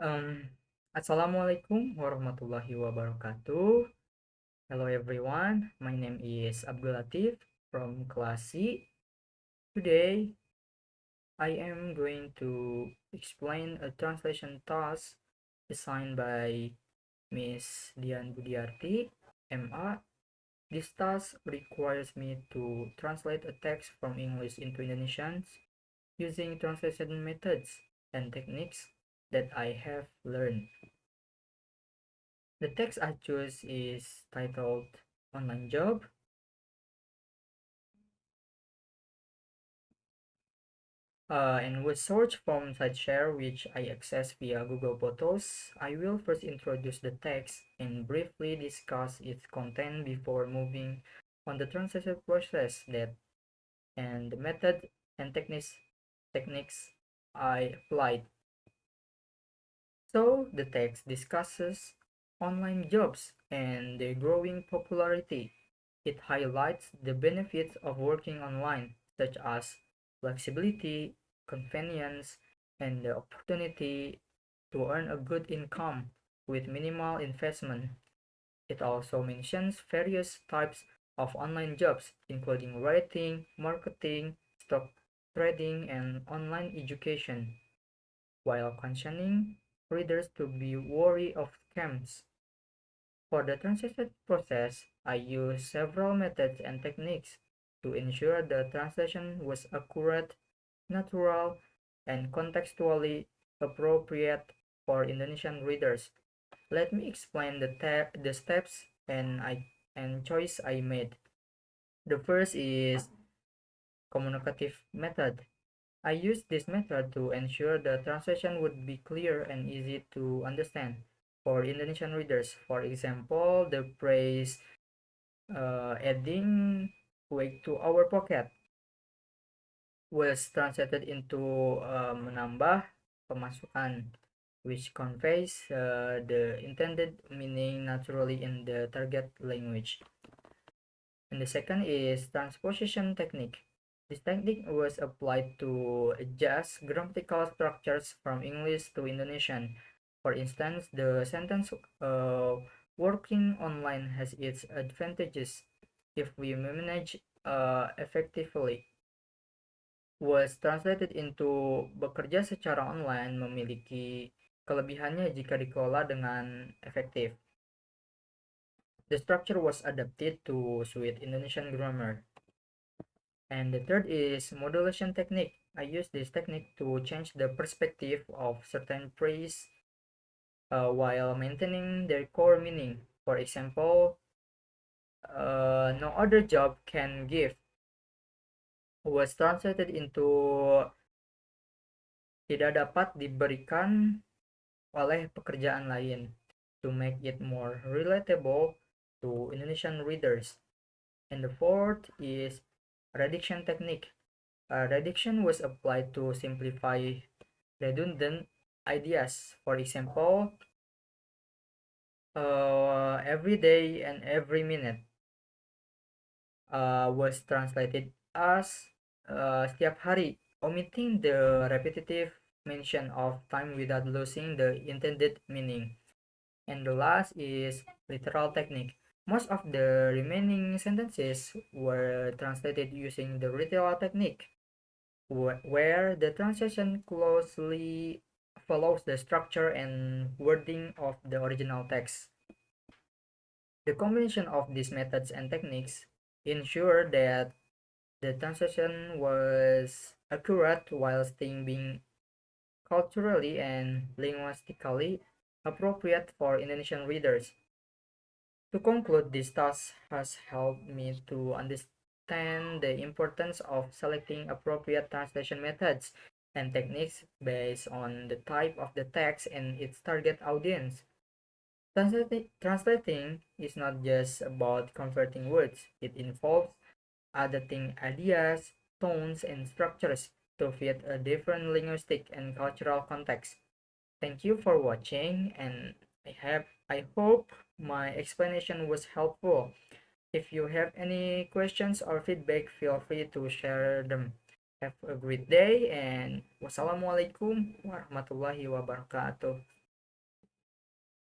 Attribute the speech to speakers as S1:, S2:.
S1: Um, Assalamualaikum warahmatullahi wabarakatuh. Hello everyone, my name is Abdul Latief from class C. Today, I am going to explain a translation task designed by Miss Dian Budiarti, MA. This task requires me to translate a text from English into Indonesian using translation methods and techniques that I have learned. The text I choose is titled Online Job and with search from SideShare which I access via Google Photos. I will first introduce the text and briefly discuss its content before moving on the translation process that and the method and techniques I applied. So the text discusses online jobs and their growing popularity. It highlights the benefits of working online, such as flexibility, convenience, and the opportunity to earn a good income with minimal investment. It also mentions various types of online jobs, including writing, marketing, stock trading, and online education, while cautioning readers to be wary of scams. For the translation process, I used several methods and techniques to ensure the translation was accurate, natural, and contextually appropriate for Indonesian readers. Let me explain the steps and choice I made. The first is communicative method. I used this method to ensure the translation would be clear and easy to understand for Indonesian readers. For example, the phrase adding weight to our pocket was translated into menambah pemasukan, which conveys the intended meaning naturally in the target language. And the second is transposition technique. This technique was applied to adjust grammatical structures from English to Indonesian. For instance, the sentence working online has its advantages if we manage effectively was translated into bekerja secara online memiliki kelebihannya jika dikelola dengan efektif. The structure was adapted to suit Indonesian grammar. And the third is modulation technique. I use this technique to change the perspective of certain phrases while maintaining their core meaning. For example, no other job can give was translated into tidak dapat diberikan oleh pekerjaan lain to make it more relatable to Indonesian readers. And the fourth is reduction technique. Reduction was applied to simplify redundant ideas. For example, every day and every minute was translated as setiap hari, omitting the repetitive mention of time without losing the intended meaning. And the last is literal technique. Most of the remaining sentences were translated using the literal technique, where the translation closely follows the structure and wording of the original text. The combination of these methods and techniques ensure that the translation was accurate while still being culturally and linguistically appropriate for Indonesian readers. To conclude, this task has helped me to understand the importance of selecting appropriate translation methods and techniques based on the type of the text and its target audience. Translating is not just about converting words, it involves adapting ideas, tones, and structures to fit a different linguistic and cultural context. Thank you for watching, and I hope my explanation was helpful. If you have any questions or feedback, feel free to share them. Have a great day, and wassalamualaikum warahmatullahi wabarakatuh.